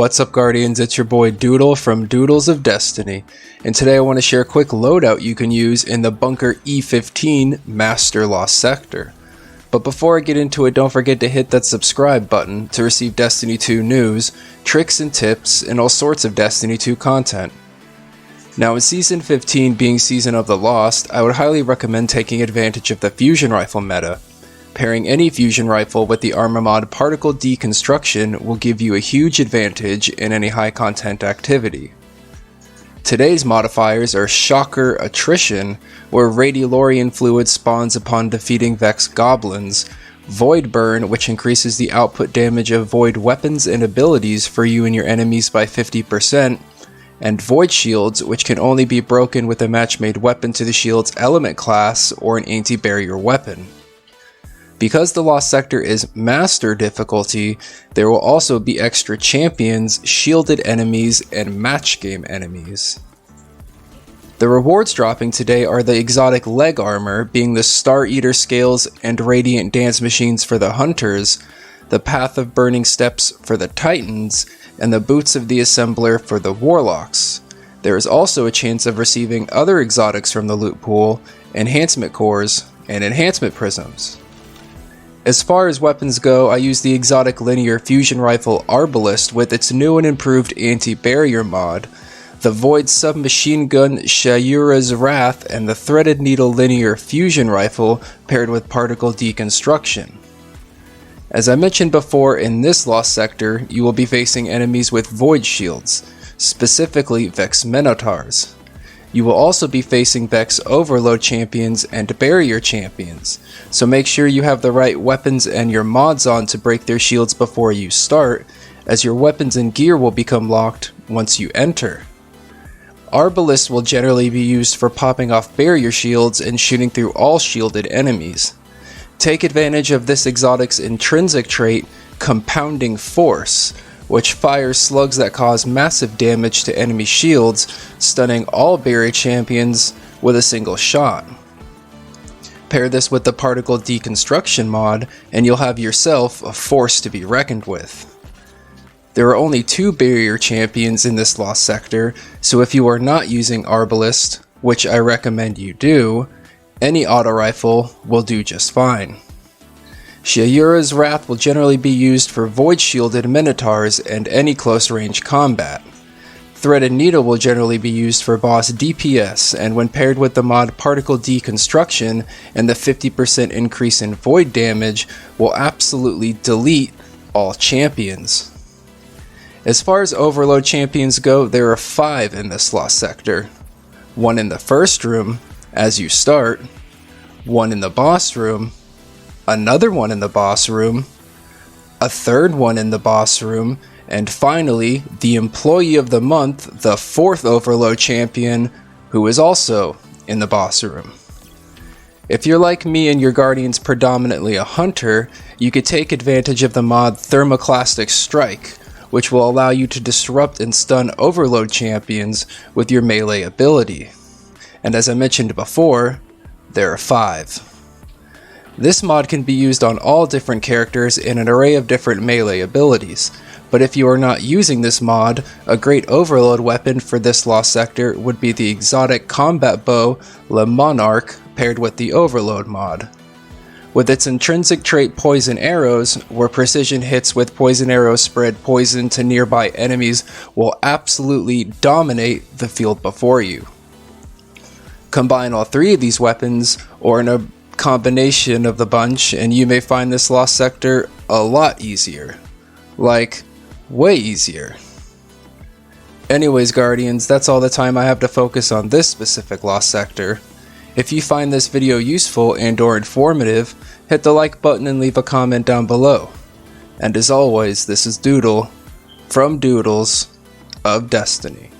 What's up, Guardians? It's your boy Doodle from Doodles of Destiny, and today I want to share a quick loadout you can use in the Bunker E15 Master Lost Sector. But before I get into it, don't forget to hit that subscribe button to receive Destiny 2 news, tricks and tips, and all sorts of Destiny 2 content. Now, in Season 15 being Season of the Lost, I would highly recommend taking advantage of the fusion rifle meta. Pairing any fusion rifle with the armor mod Particle Deconstruction will give you a huge advantage in any high content activity. Today's modifiers are Shocker Attrition, where Radiolarian fluid spawns upon defeating Vex Goblins, Void Burn, which increases the output damage of void weapons and abilities for you and your enemies by 50%, and Void Shields, which can only be broken with a Matchmade weapon to the shield's element class or an anti-barrier weapon. Because the Lost Sector is Master difficulty, there will also be extra champions, shielded enemies, and match game enemies. The rewards dropping today are the exotic leg armor, being the Star Eater scales and Radiant Dance machines for the Hunters, the Path of Burning Steps for the Titans, and the Boots of the Assembler for the Warlocks. There is also a chance of receiving other exotics from the loot pool, enhancement cores, and enhancement prisms. As far as weapons go, I use the exotic linear fusion rifle Arbalist with its new and improved anti-barrier mod, the Void submachine gun Shayura's Wrath, and the threaded needle linear fusion rifle paired with particle deconstruction. As I mentioned before, in this Lost Sector, you will be facing enemies with void shields, specifically Vex Minotaurs. You will also be facing Vex Overload champions and Barrier champions, so make sure you have the right weapons and your mods on to break their shields before you start, as your weapons and gear will become locked once you enter. Arbalist will generally be used for popping off barrier shields and shooting through all shielded enemies. Take advantage of this exotic's intrinsic trait, Compounding Force, which fires slugs that cause massive damage to enemy shields, stunning all barrier champions with a single shot. Pair this with the Particle Deconstruction mod, and you'll have yourself a force to be reckoned with. There are only 2 barrier champions in this Lost Sector, so if you are not using Arbalist, which I recommend you do, any auto rifle will do just fine. Shayura's Wrath will generally be used for void shielded Minotaurs and any close range combat. Threaded Needle will generally be used for boss DPS, and when paired with the mod Particle Deconstruction and the 50% increase in void damage, will absolutely delete all champions. As far as Overload champions go, there are 5 in this Lost Sector. 1 in the first room, as you start, 1 in the boss room, another 1 in the boss room, a third 1 in the boss room, and finally, the Employee of the Month, the 4th Overload champion, who is also in the boss room. If you're like me and your Guardian's predominantly a hunter, you could take advantage of the mod Thermoclastic Strike, which will allow you to disrupt and stun Overload champions with your melee ability. And as I mentioned before, there are 5. This mod can be used on all different characters in an array of different melee abilities, but if you are not using this mod, a great overload weapon for this Lost Sector would be the exotic combat bow Le Monarch paired with the overload mod. With its intrinsic trait Poison Arrows, where precision hits with poison arrows spread poison to nearby enemies will absolutely dominate the field before you. Combine all 3 of these weapons, or in a combination of the bunch, and you may find this Lost Sector a lot easier. Like, way easier. Anyways, Guardians, that's all the time I have to focus on this specific Lost Sector. If you find this video useful and or informative, hit the like button and leave a comment down below. And as always, this is Doodle from Doodles of Destiny.